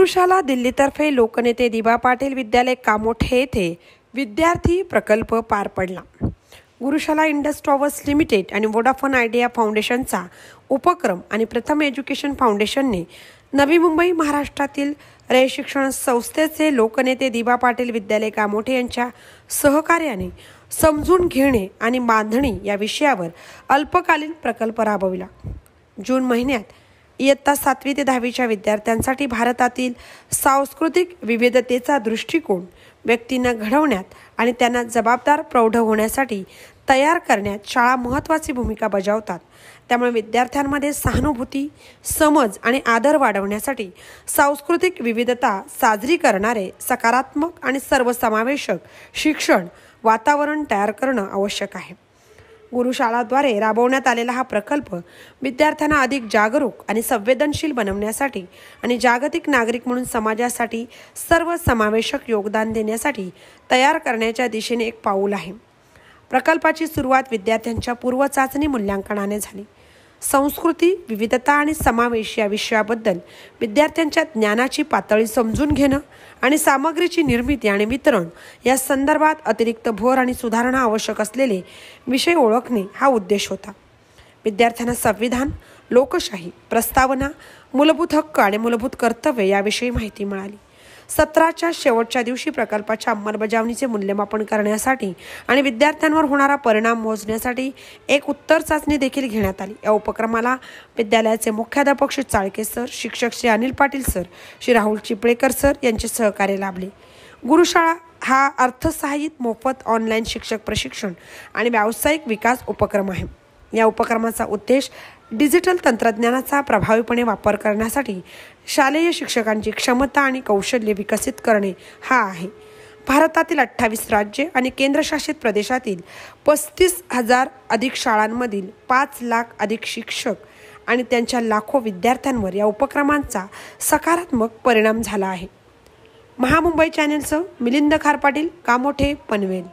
गुरुशाला दिल्लीतर्फे लोकनेते दी.बा.पाटील विद्यालय कामोठे येथे विद्यार्थी प्रकल्प पार पडला। गुरुशाला इंडस्ट्रीज लिमिटेड आणि वोडाफोन आयडिया फाउंडेशनचा उपक्रम आणि प्रथम एज्युकेशन फाउंडेशनने नवी मुंबई महाराष्ट्रातील रयत शिक्षण संस्थेचे लोकनेते दी.बा.पाटील विद्यालय कामोठे यांच्या सहकार्याने समजून घेणे आणि बांधणी या विषयावर अल्पकालीन प्रकल्प राबविला। जून महिन्यात इयत्ता 7वी ते 10वीच्या विद्यार्थ्यांसाठी भारतातील सांस्कृतिक विविधतेचा दृष्टिकोन व्यक्तींना घडवण्यात आणि त्यांना जबाबदार प्रौढ होण्यासाठी तयार करण्यात शाळा महत्त्वाची भूमिका बजावतात। त्यामुळे विद्यार्थ्यांमध्ये सहानुभूती, समज आणि आदर वाढवण्यासाठी सांस्कृतिक विविधता साजरी करणारे सकारात्मक आणि सर्वसमावेशक शिक्षण वातावरण तयार करणं आवश्यक आहे। गुरुशाळाद्वारे राबवण्यात आलेला हा प्रकल्प विद्यार्थ्यांना अधिक जागरूक आणि संवेदनशील बनवण्यासाठी आणि जागतिक नागरिक म्हणून समाजासाठी सर्वसमावेशक योगदान देण्यासाठी तयार करण्याच्या दिशेने एक पाऊल आहे। प्रकल्पाची सुरुवात विद्यार्थ्यांच्या पूर्वचाचणी मूल्यांकनाने झाली। संस्कृती, विविधता आणि समावेश या विषयाबद्दल विद्यार्थ्यांच्या ज्ञानाची पातळी समजून घेणं आणि सामग्रीची निर्मिती आणि वितरण या संदर्भात अतिरिक्त भर आणि सुधारणा आवश्यक असलेले विषय ओळखणे हा उद्देश होता। विद्यार्थ्यांना संविधान, लोकशाही, प्रस्तावना, मूलभूत हक्क आणि मूलभूत कर्तव्य याविषयी माहिती मिळाली। सत्राच्या शेवटच्या दिवशी प्रकल्पाच्या अंमलबजावणीचे मूल्यमापन करण्यासाठी आणि विद्यार्थ्यांवर होणारा परिणाम मोजण्यासाठी एक उत्तर चाचणी देखील घेण्यात आली। या उपक्रमाला विद्यालयाचे मुख्याध्यापक श्री चाळके सर, शिक्षक श्री अनिल पाटील सर, श्री राहुल चिपळेकर सर यांचे सहकार्य लाभले। गुरुशाळा हा अर्थसहाय्यित मोफत ऑनलाईन शिक्षक प्रशिक्षण आणि व्यावसायिक विकास उपक्रम आहे। या उपक्रमाचा उद्देश डिजिटल तंत्रज्ञानाचा प्रभावीपणे वापर करण्यासाठी शालेय शिक्षकांची क्षमता आणि कौशल्य विकसित करणे हा आहे। भारतातील 28 राज्ये आणि केंद्रशासित प्रदेशातील 35,000 अधिक शाळांमधील 5 लाख अधिक शिक्षक आणि त्यांच्या लाखो विद्यार्थ्यांवर या उपक्रमांचा सकारात्मक परिणाम झाला आहे। महामुंबई चॅनेलसह मिलिंद खार पाटील, कामोठे, पनवेल।